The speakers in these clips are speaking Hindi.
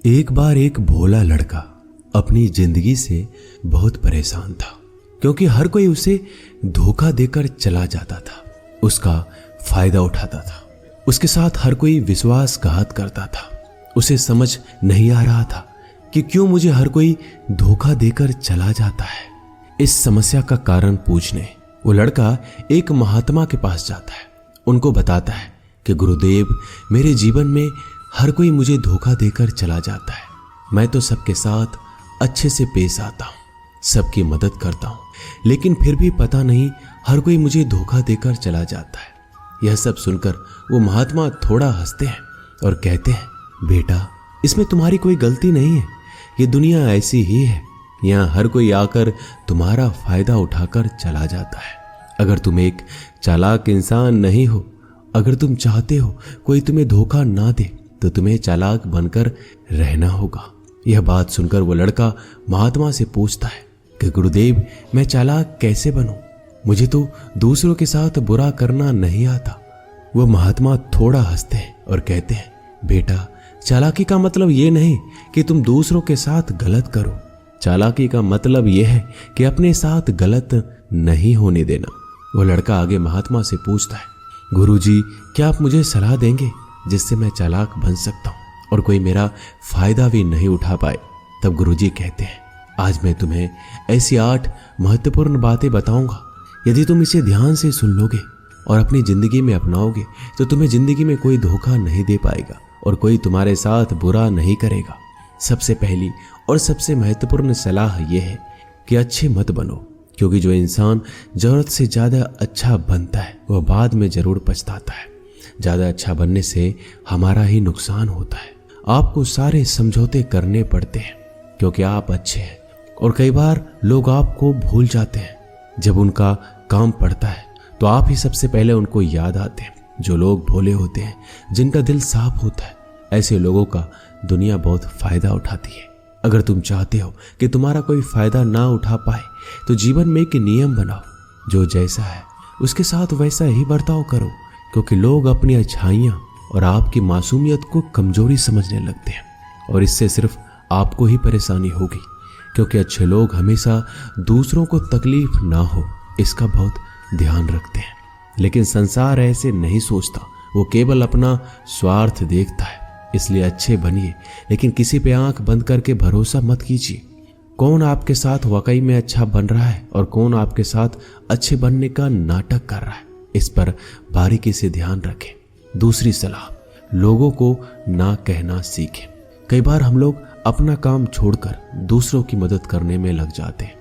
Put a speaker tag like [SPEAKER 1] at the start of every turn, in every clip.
[SPEAKER 1] एक बार एक भोला लड़का अपनी जिंदगी से बहुत परेशान था, क्योंकि हर कोई उसे धोखा देकर चला जाता था, उसका फायदा उठाता था। उसके साथ हर कोई विश्वासघात करता था। उसे समझ नहीं आ रहा था कि क्यों मुझे हर कोई धोखा देकर चला जाता है। इस समस्या का कारण पूछने वो लड़का एक महात्मा के पास जाता है। उनको बताता है कि गुरुदेव, मेरे जीवन में हर कोई मुझे धोखा देकर चला जाता है। मैं तो सबके साथ अच्छे से पेश आता हूँ, सबकी मदद करता हूँ, लेकिन फिर भी पता नहीं हर कोई मुझे धोखा देकर चला जाता है। यह सब सुनकर वो महात्मा थोड़ा हंसते हैं और कहते हैं, बेटा, इसमें तुम्हारी कोई गलती नहीं है। ये दुनिया ऐसी ही है, यहाँ हर कोई आकर तुम्हारा फायदा उठाकर चला जाता है। अगर तुम एक चालाक इंसान नहीं हो, अगर तुम चाहते हो कोई तुम्हें धोखा ना दे, तो तुम्हें चालाक बनकर रहना होगा। यह बात सुनकर वो लड़का महात्मा से पूछता है कि गुरुदेव, मैं चालाक कैसे बनूं? मुझे तो दूसरों के साथ बुरा करना नहीं आता। वो महात्मा थोड़ा हंसते हैं और कहते हैं, बेटा, चालाकी का मतलब ये नहीं कि तुम दूसरों के साथ गलत करो। चालाकी का मतलब यह है कि अपने साथ गलत नहीं होने देना। वो लड़का आगे महात्मा से पूछता है, गुरुजी, क्या आप मुझे सलाह देंगे जिससे मैं चालाक बन सकता हूँ और कोई मेरा फायदा भी नहीं उठा पाए? तब गुरुजी कहते हैं, आज मैं तुम्हें ऐसी 8 महत्वपूर्ण बातें बताऊंगा। यदि तुम इसे ध्यान से सुन लोगे और अपनी जिंदगी में अपनाओगे तो तुम्हें जिंदगी में कोई धोखा नहीं दे पाएगा और कोई तुम्हारे साथ बुरा नहीं करेगा। सबसे पहली और सबसे महत्वपूर्ण सलाह यह है कि अच्छे मत बनो, क्योंकि जो इंसान जरूरत से ज्यादा अच्छा बनता है वह बाद में जरूर पछताता है। ज्यादा अच्छा बनने से हमारा ही नुकसान होता है। आपको सारे समझौते करने पड़ते हैं क्योंकि आप अच्छे हैं, और कई बार लोग आपको भूल जाते हैं। जब उनका काम पड़ता है तो आप ही सबसे पहले उनको याद आते हैं। जो लोग भोले होते हैं, जिनका दिल साफ होता है, ऐसे लोगों का दुनिया बहुत फायदा उठाती है। अगर तुम चाहते हो कि तुम्हारा कोई फायदा ना उठा पाए तो जीवन में एक नियम बनाओ, जो जैसा है उसके साथ वैसा ही बर्ताव करो, क्योंकि लोग अपनी अच्छाइयाँ और आपकी मासूमियत को कमजोरी समझने लगते हैं और इससे सिर्फ आपको ही परेशानी होगी, क्योंकि अच्छे लोग हमेशा दूसरों को तकलीफ ना हो इसका बहुत ध्यान रखते हैं। लेकिन संसार ऐसे नहीं सोचता, वो केवल अपना स्वार्थ देखता है। इसलिए अच्छे बनिए, लेकिन किसी पे आंख बंद करके भरोसा मत कीजिए। कौन आपके साथ वाकई में अच्छा बन रहा है और कौन आपके साथ अच्छे बनने का नाटक कर रहा है, इस पर बारीकी से ध्यान रखें। दूसरी सलाह, लोगों को ना कहना सीखें। कई बार हम लोग अपना काम छोड़कर दूसरों की मदद करने में लग जाते हैं।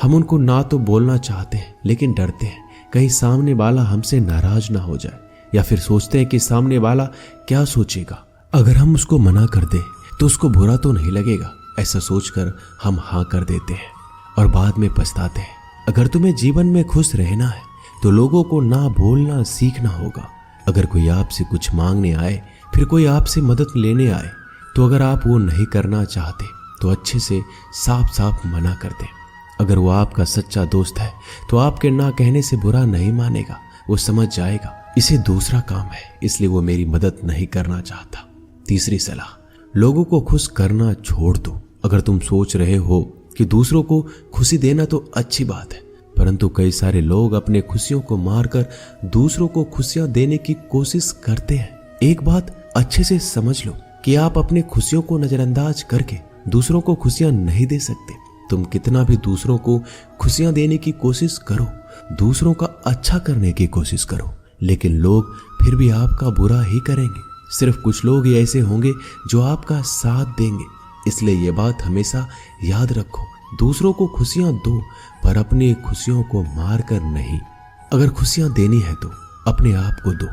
[SPEAKER 1] हम उनको ना तो बोलना चाहते हैं, लेकिन डरते हैं कहीं सामने वाला हमसे नाराज ना हो जाए, या फिर सोचते हैं कि सामने वाला क्या सोचेगा। अगर हम उसको मना कर दें तो उसको बुरा तो नहीं लगेगा, ऐसा सोचकर हम हाँ कर देते हैं और बाद में पछताते हैं। अगर तुम्हें जीवन में खुश रहना है तो लोगों को ना बोलना सीखना होगा। अगर कोई आपसे कुछ मांगने आए, फिर कोई आपसे मदद लेने आए, तो अगर आप वो नहीं करना चाहते तो अच्छे से साफ साफ मना कर दें। अगर वो आपका सच्चा दोस्त है तो आपके ना कहने से बुरा नहीं मानेगा, वो समझ जाएगा इसे दूसरा काम है, इसलिए वो मेरी मदद नहीं करना चाहता। तीसरी सलाह, लोगों को खुश करना छोड़ दो। अगर तुम सोच रहे हो कि दूसरों को खुशी देना तो अच्छी बात है, परंतु कई सारे लोग अपने खुशियों को मारकर दूसरों को खुशियां देने की कोशिश करते हैं। एक बात अच्छे से समझ लो कि आप अपने खुशियों को नजरअंदाज करके दूसरों को खुशियां नहीं दे सकते। तुम कितना भी दूसरों को खुशियां देने की कोशिश करो, दूसरों का अच्छा करने की कोशिश करो, लेकिन लोग फिर भी आपका बुरा ही करेंगे। सिर्फ कुछ लोग ही ऐसे होंगे जो आपका साथ देंगे। इसलिए ये बात हमेशा याद रखो, दूसरों को खुशियां दो, पर अपनी खुशियों को मार कर नहीं। अगर खुशियां देनी है तो अपने आप को दो,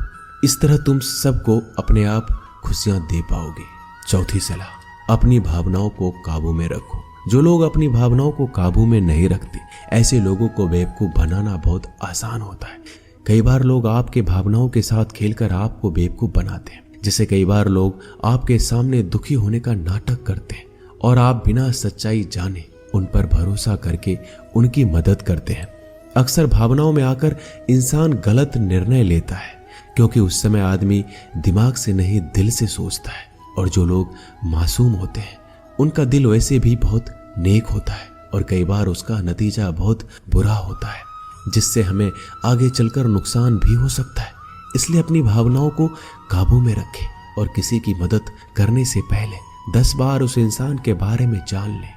[SPEAKER 1] इस तरह तुम सबको अपने आप खुशियां दे पाओगे। चौथी सलाह, अपनी भावनाओं को काबू में रखो। जो लोग अपनी भावनाओं को काबू में नहीं रखते, ऐसे लोगों को बेवकूफ बनाना बहुत आसान होता है। कई बार लोग आपके भावनाओं के साथ खेलकर आपको बेवकूफ बनाते हैं, जिससे कई बार लोग आपके सामने दुखी होने का नाटक करते हैं और आप बिना सच्चाई जाने उन पर भरोसा करके उनकी मदद करते हैं। अक्सर भावनाओं में आकर इंसान गलत निर्णय लेता है, क्योंकि उस समय आदमी दिमाग से नहीं दिल से सोचता है। और जो लोग मासूम होते हैं उनका दिल वैसे भी बहुत नेक होता है और कई बार उसका नतीजा बहुत बुरा होता है, जिससे हमें आगे चलकर नुकसान भी हो सकता है। इसलिए अपनी भावनाओं को काबू में रखें और किसी की मदद करने से पहले 10 बार उस इंसान के बारे में जान लें।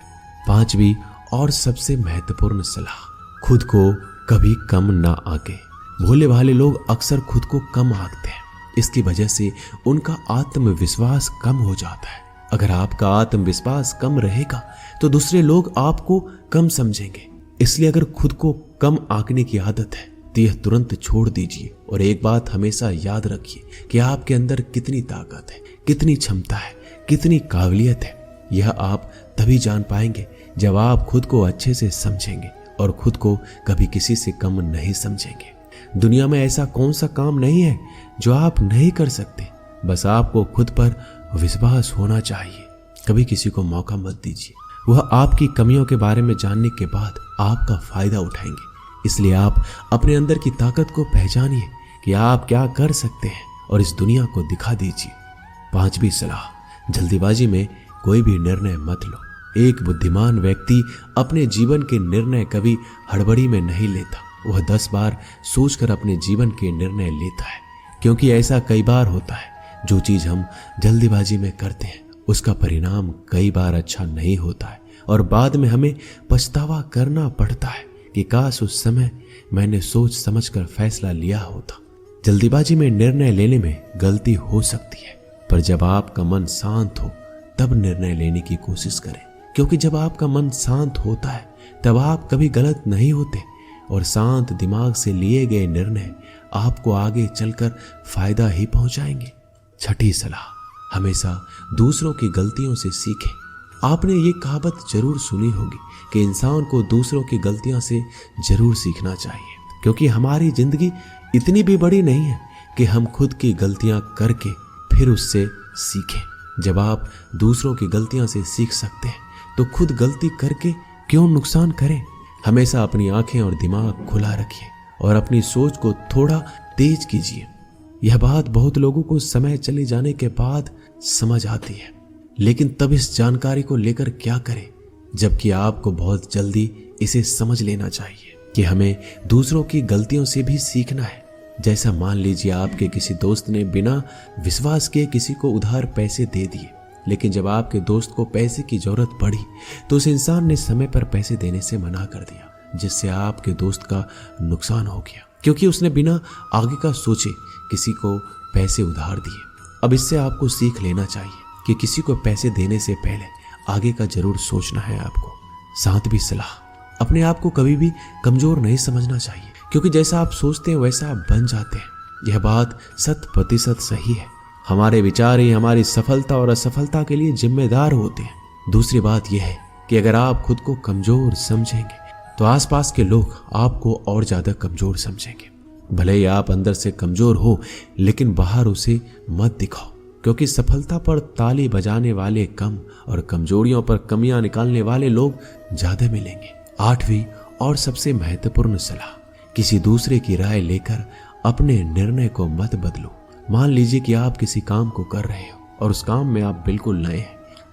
[SPEAKER 1] 5वीं और सबसे महत्वपूर्ण सलाह, खुद को कभी कम ना आंके। भोले भाले लोग अक्सर खुद को कम आंकते हैं। इसकी वजह से उनका आत्मविश्वास कम हो जाता है। अगर आपका आत्मविश्वास कम रहेगा तो दूसरे लोग आपको कम समझेंगे। इसलिए अगर खुद को कम आंकने की आदत है तो यह तुरंत छोड़ दीजिए और एक बात हमेशा याद रखिए कि आपके अंदर कितनी ताकत है, कितनी क्षमता है, कितनी काबिलियत है। यह आप तभी जान पाएंगे जब आप खुद को अच्छे से समझेंगे और खुद को कभी किसी से कम नहीं समझेंगे। दुनिया में ऐसा कौन सा काम नहीं है जो आप नहीं कर सकते, बस आपको खुद पर विश्वास होना चाहिए। कभी किसी को मौका मत दीजिए। वह आपकी कमियों के बारे में जानने के बाद आपका फायदा उठाएंगे। इसलिए आप अपने अंदर की ताकत को पहचानिए कि आप क्या कर सकते हैं और इस दुनिया को दिखा दीजिए। 5वीं सलाह, जल्दीबाजी में कोई भी निर्णय मत लो। एक बुद्धिमान व्यक्ति अपने जीवन के निर्णय कभी हड़बड़ी में नहीं लेता। वह 10 बार सोचकर अपने जीवन के निर्णय लेता है, क्योंकि ऐसा कई बार होता है जो चीज हम जल्दीबाजी में करते हैं उसका परिणाम कई बार अच्छा नहीं होता है और बाद में हमें पछतावा करना पड़ता है कि काश उस समय मैंने सोच समझकर फैसला लिया होता। जल्दीबाजी में निर्णय लेने में गलती हो सकती है, पर जब आपका मन शांत हो तब निर्णय लेने की कोशिश करें, क्योंकि जब आपका मन शांत होता है तब आप कभी गलत नहीं होते और शांत दिमाग से लिए गए निर्णय आपको आगे चलकर फायदा ही पहुंचाएंगे। 6ठी सलाह, हमेशा दूसरों की गलतियों से सीखें। आपने ये कहावत जरूर सुनी होगी कि इंसान को दूसरों की गलतियों से जरूर सीखना चाहिए, क्योंकि हमारी जिंदगी इतनी भी बड़ी नहीं है कि हम खुद की गलतियां करके फिर उससे सीखें। जब आप दूसरों की गलतियों से सीख सकते हैं तो खुद गलती करके क्यों नुकसान करें। हमेशा अपनी आंखें और दिमाग खुला रखिए और अपनी सोच को थोड़ा तेज कीजिए। यह बात बहुत लोगों को समय चले जाने के बाद समझ आती है, लेकिन तब इस जानकारी को लेकर क्या करें, जबकि आपको बहुत जल्दी इसे समझ लेना चाहिए कि हमें दूसरों की गलतियों से भी सीखना है। जैसा मान लीजिए आपके किसी दोस्त ने बिना विश्वास किए किसी को उधार पैसे दे दिए, लेकिन जब आपके दोस्त को पैसे की जरूरत पड़ी तो उस इंसान ने समय पर पैसे देने से मना कर दिया, जिससे आपके दोस्त का नुकसान हो गया, क्योंकि उसने बिना आगे का सोचे किसी को पैसे उधार दिए। अब इससे आपको सीख लेना चाहिए कि किसी को पैसे देने से पहले आगे का जरूर सोचना है आपको। 7वीं सलाह, अपने आप को कभी भी कमजोर नहीं समझना चाहिए, क्योंकि जैसा आप सोचते हैं वैसा आप बन जाते हैं। यह बात 100% सही है। हमारे विचार ही हमारी सफलता और असफलता के लिए जिम्मेदार होते हैं। दूसरी बात यह है कि अगर आप खुद को कमजोर समझेंगे तो आसपास के लोग आपको और ज्यादा कमजोर समझेंगे। भले ही आप अंदर से कमजोर हो, लेकिन बाहर उसे मत दिखाओ, क्योंकि सफलता पर ताली बजाने वाले कम और कमजोरियों पर कमियां निकालने वाले लोग ज्यादा मिलेंगे। 8वीं और सबसे महत्वपूर्ण सलाह, किसी दूसरे की राय लेकर अपने निर्णय को मत बदलो। मान लीजिए कि आप किसी काम को कर रहे हो और उस काम में आप बिल्कुल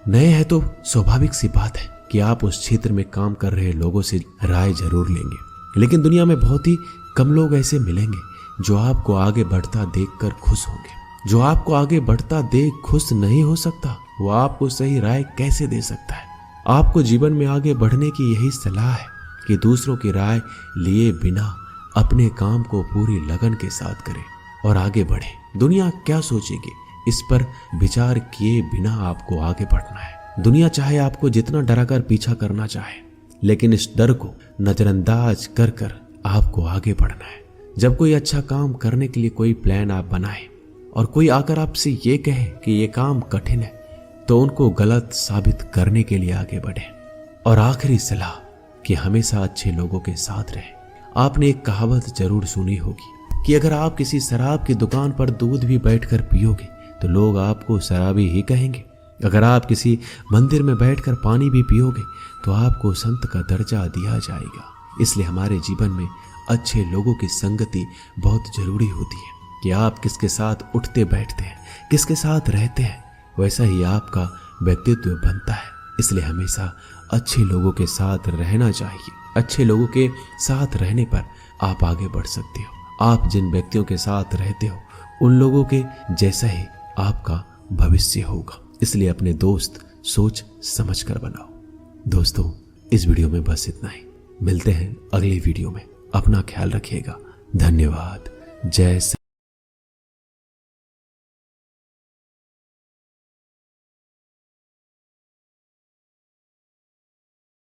[SPEAKER 1] नए हैं तो स्वाभाविक सी बात है कि आप उस क्षेत्र में काम कर रहे लोगों से राय जरूर लेंगे, लेकिन दुनिया में बहुत ही कम लोग ऐसे मिलेंगे जो आपको आगे बढ़ता देखकर खुश होंगे। जो आपको आगे बढ़ता देख खुश नहीं हो सकता, वो आपको सही राय कैसे दे सकता है। आपको जीवन में आगे बढ़ने की यही सलाह है कि दूसरों की राय लिए बिना अपने काम को पूरी लगन के साथ करें और आगे बढ़े। दुनिया क्या सोचेगी, इस पर विचार किए बिना आपको आगे बढ़ना है। दुनिया चाहे आपको जितना डराकर पीछा करना चाहे, लेकिन इस डर को नजरअंदाज कर कर आपको आगे बढ़ना है। जब कोई अच्छा काम करने के लिए कोई प्लान आप बनाए और कोई आकर आपसे ये कहे कि ये काम कठिन है, तो उनको गलत साबित करने के लिए आगे बढ़े। और आखिरी सलाह कि हमेशा अच्छे लोगों के साथ रहे। आपने एक कहावत जरूर सुनी होगी कि अगर आप किसी शराब की दुकान पर दूध भी बैठकर पियोगे तो लोग आपको शराबी ही कहेंगे। अगर आप किसी मंदिर में बैठकर पानी भी पियोगे तो आपको संत का दर्जा दिया जाएगा। इसलिए हमारे जीवन में अच्छे लोगों की संगति बहुत जरूरी होती है कि आप किसके साथ उठते बैठते हैं, किसके साथ रहते हैं, वैसा ही आपका व्यक्तित्व बनता है। इसलिए हमेशा अच्छे लोगों के साथ रहना चाहिए। अच्छे लोगों के साथ रहने पर आप आगे बढ़ सकते हो। आप जिन व्यक्तियों के साथ रहते हो उन लोगों के जैसा ही आपका भविष्य होगा। इसलिए अपने दोस्त सोच समझ कर बनाओ। दोस्तों, इस वीडियो में बस इतना ही। मिलते हैं अगली वीडियो में। अपना ख्याल रखिएगा। धन्यवाद। जय